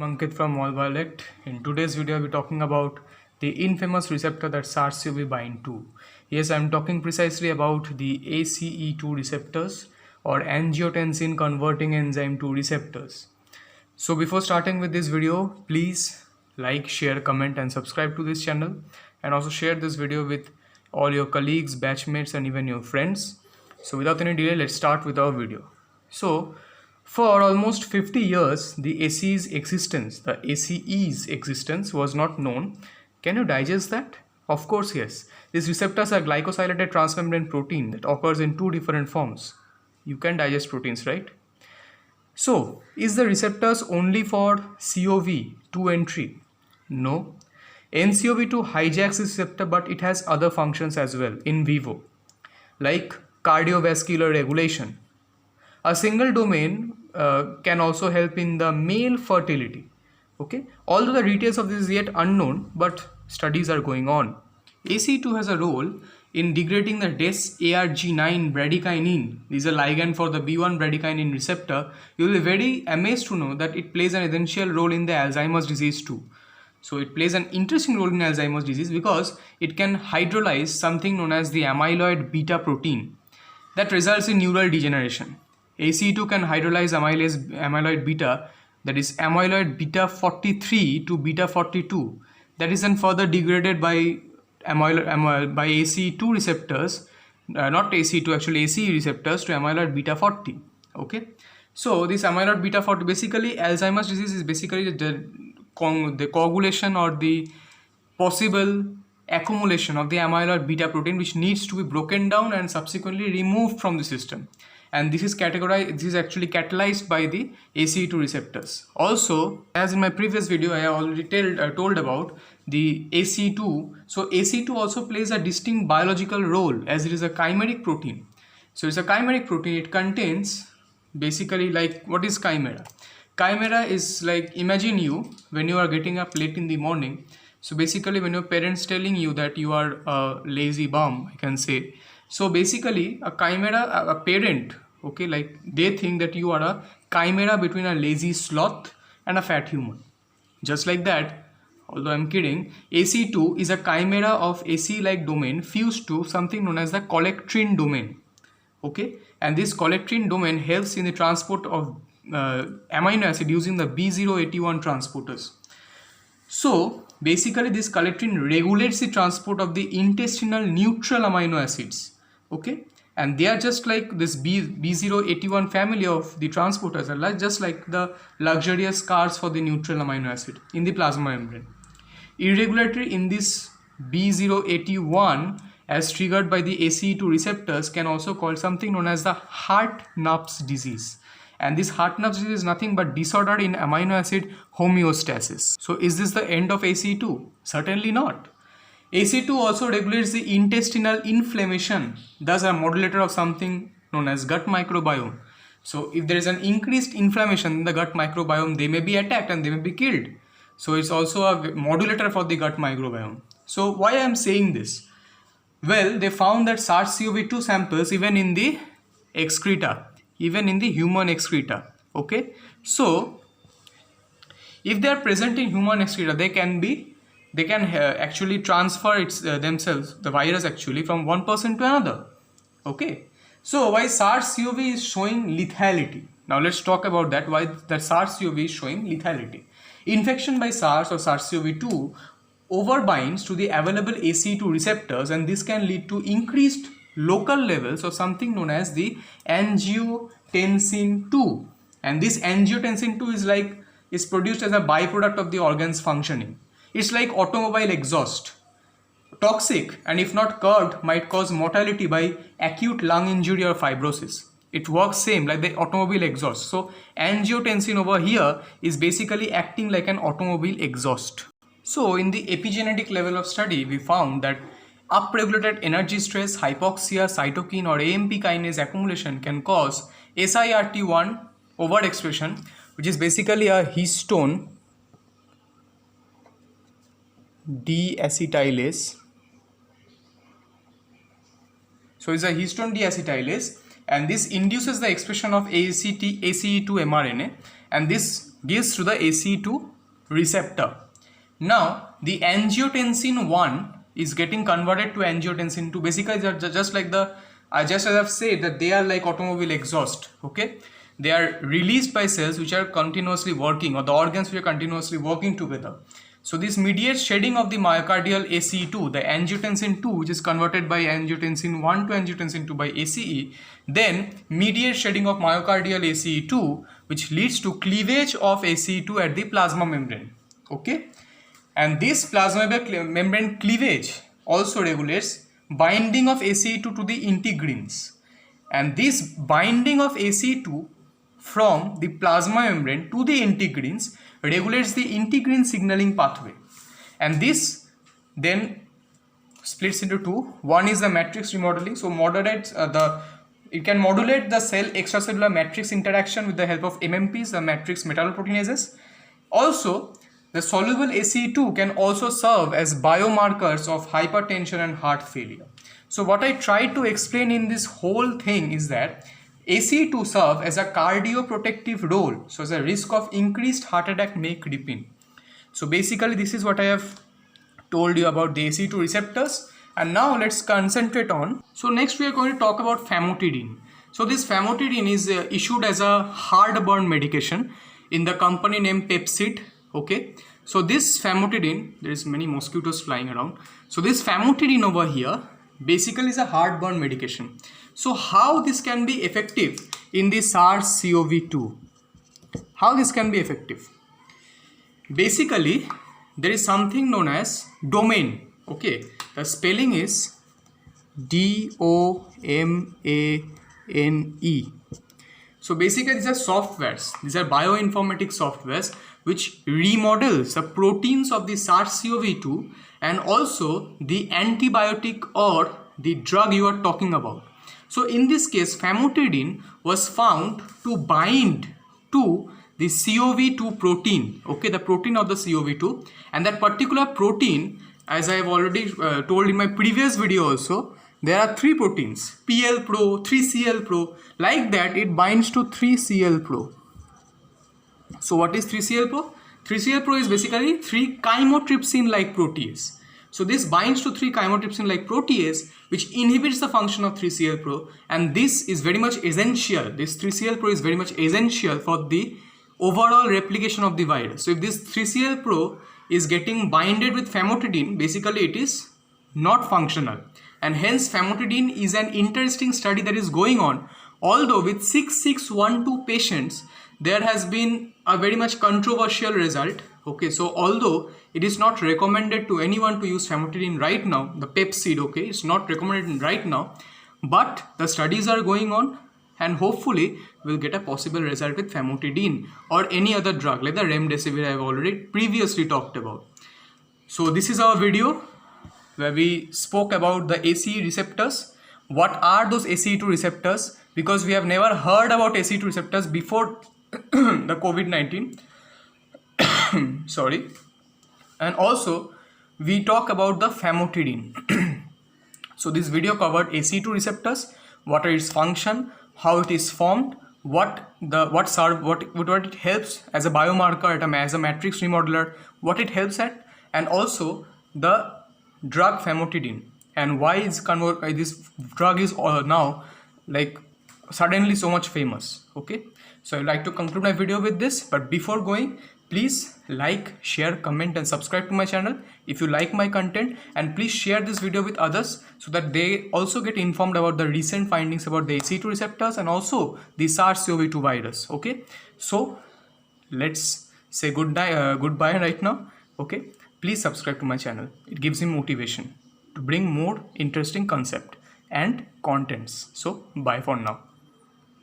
I'm Ankit from Allviolet. In today's video, I'll be talking about the infamous receptor that SARS-CoV bind to. Yes, I'm talking precisely about the ACE2 receptors or angiotensin converting enzyme 2 receptors. So before starting with this video, please like, share, comment and subscribe to this channel, and also share this video with all your colleagues, batchmates and even your friends. So without any delay, let's start with our video. So for almost 50 years, the ACE's existence was not known. Can you digest that? Of course, yes. These receptors are glycosylated transmembrane protein that occurs in two different forms. You can digest proteins, right? So, is the receptors only for COV2 entry? No. NCOV2 hijacks this receptor, but it has other functions as well in vivo, like cardiovascular regulation. A single domain can also help in the male fertility. Okay, although the details of this is yet unknown, but studies are going on. ACE2 has a role in degrading the DES-ARG9 bradykinin. This is a ligand for the B1 bradykinin receptor. You will be very amazed to know that it plays an essential role in the Alzheimer's disease too. So it plays an interesting role in Alzheimer's disease because it can hydrolyze something known as the amyloid beta protein that results in neural degeneration. ACE2 can hydrolyze amyloid beta, that is amyloid beta 43 to beta 42, that is then further degraded by ACE2 receptors, not ACE2, actually ACE receptors to amyloid beta 40. Okay, so this amyloid beta 40, basically Alzheimer's disease is basically the coagulation or the possible accumulation of the amyloid beta protein which needs to be broken down and subsequently removed from the system, and this is actually catalyzed by the ACE2 receptors. Also, as in my previous video I already told about the ACE2. So ACE2 also plays a distinct biological role as it is a chimeric protein. So it's a chimeric protein. It contains basically, like, what is chimera? Chimera is like, imagine you when you are getting up late in the morning. So basically when your parents telling you that you are a lazy bum, I can say. So basically a chimera, a parent, okay, like they think that you are a chimera between a lazy sloth and a fat human. Just like that, although I'm kidding, ACE2 is a chimera of ACE-like domain fused to something known as the colectrin domain. Okay, and this colectrin domain helps in the transport of amino acid using the B081 transporters. So basically this colectrin regulates the transport of the intestinal neutral amino acids. Okay, and they are just like this B081 family of the transporters are just like the luxurious cars for the neutral amino acid in the plasma membrane. Irregularity in this B081 as triggered by the ACE2 receptors can also call something known as the Hartnupp's disease. And this Hartnupp's disease is nothing but disorder in amino acid homeostasis. So is this the end of ACE2? Certainly not. ACE2 also regulates the intestinal inflammation, thus a modulator of something known as gut microbiome. So if there is an increased inflammation in the gut microbiome, they may be attacked and they may be killed. So it's also a modulator for the gut microbiome. So why I am saying this? Well, they found that SARS-CoV-2 samples even in the excreta, even in the human excreta. Okay, so if they are present in human excreta, they can actually transfer themselves, the virus actually, from one person to another. Okay, so why SARS-CoV is showing lethality? Now let's talk about that, why the SARS-CoV is showing lethality. Infection by SARS or SARS-CoV-2 overbinds to the available ACE2 receptors, and this can lead to increased local levels of something known as the angiotensin 2. And this angiotensin 2 is produced as a byproduct of the organ's functioning. It's like automobile exhaust. Toxic, and if not curbed, might cause mortality by acute lung injury or fibrosis. It works same like the automobile exhaust. So angiotensin over here is basically acting like an automobile exhaust. So in the epigenetic level of study, we found that upregulated energy stress, hypoxia, cytokine or AMP kinase accumulation can cause SIRT1 overexpression, which is basically a histone deacetylase. So it's a histone deacetylase, and this induces the expression of ACE2 mRNA, and this gives to the ACE2 receptor. Now the angiotensin 1 is getting converted to angiotensin 2. Basically just like the just as I've said that they are like automobile exhaust. Okay, they are released by cells which are continuously working, or the organs which are continuously working together. So this mediates shedding of the myocardial ACE2, the angiotensin 2, which is converted by angiotensin 1 to angiotensin 2 by ACE, then mediates shedding of myocardial ACE2, which leads to cleavage of ACE2 at the plasma membrane. Okay, and this plasma membrane cleavage also regulates binding of ACE2 to the integrins, and this binding of ACE2 from the plasma membrane to the integrins regulates the integrin signaling pathway, and this then splits into two. One is the matrix remodeling, so it can modulate the cell extracellular matrix interaction with the help of MMPs, the matrix metalloproteinases. Also, the soluble ACE2 can also serve as biomarkers of hypertension and heart failure. So what I tried to explain in this whole thing is that ACE2 serve as a cardioprotective role, so as a risk of increased heart attack may creep in. So basically this is what I have told you about the ACE2 receptors, and now let's concentrate on. So next we are going to talk about famotidine. So this famotidine is issued as a heartburn medication in the company named Pepcid. Okay, so this famotidine, there is many mosquitoes flying around. So this famotidine over here basically is a heartburn medication. So how this can be effective in the SARS-CoV-2? How this can be effective? Basically, there is something known as domain. Okay, the spelling is DOMANE. So basically these are softwares, these are bioinformatics softwares which remodels the proteins of the SARS-CoV-2 and also the antibiotic or the drug you are talking about. So in this case, famotidine was found to bind to the CoV2 protein, okay, the protein of the CoV2, and that particular protein, as I have already told in my previous video also, there are three proteins, PL-Pro, 3CL-Pro, like that it binds to 3CL-Pro. So what is 3CL-Pro? 3CL-Pro is basically 3 chymotrypsin-like protease. So this binds to 3 chymotrypsin-like protease which inhibits the function of 3CL-Pro, and this is very much essential. This 3CL-Pro is very much essential for the overall replication of the virus. So if this 3CL-Pro is getting binded with famotidine, basically it is not functional, and hence famotidine is an interesting study that is going on. Although with 6612 patients there has been a very much controversial result. Okay, so although it is not recommended to anyone to use famotidine right now, the Pepcid, okay, it's not recommended right now, but the studies are going on, and hopefully we'll get a possible result with famotidine or any other drug like the remdesivir I have already previously talked about. So this is our video where we spoke about the ACE receptors. What are those ACE2 receptors? Because we have never heard about ACE2 receptors before the COVID-19. Sorry. And also we talk about the famotidine. So this video covered ACE2 receptors, what are its function, how it is formed, what it helps as a biomarker, as a matrix remodeler, what it helps at, and also the drug famotidine and why this drug is now like suddenly so much famous. Okay, so I'd like to conclude my video with this, but before going, please like, share, comment and subscribe to my channel if you like my content, and please share this video with others so that they also get informed about the recent findings about the ACE2 receptors and also the SARS-CoV-2 virus. Okay, so let's say goodbye right now. Okay, please subscribe to my channel. It gives me motivation to bring more interesting concept and contents. So bye for now.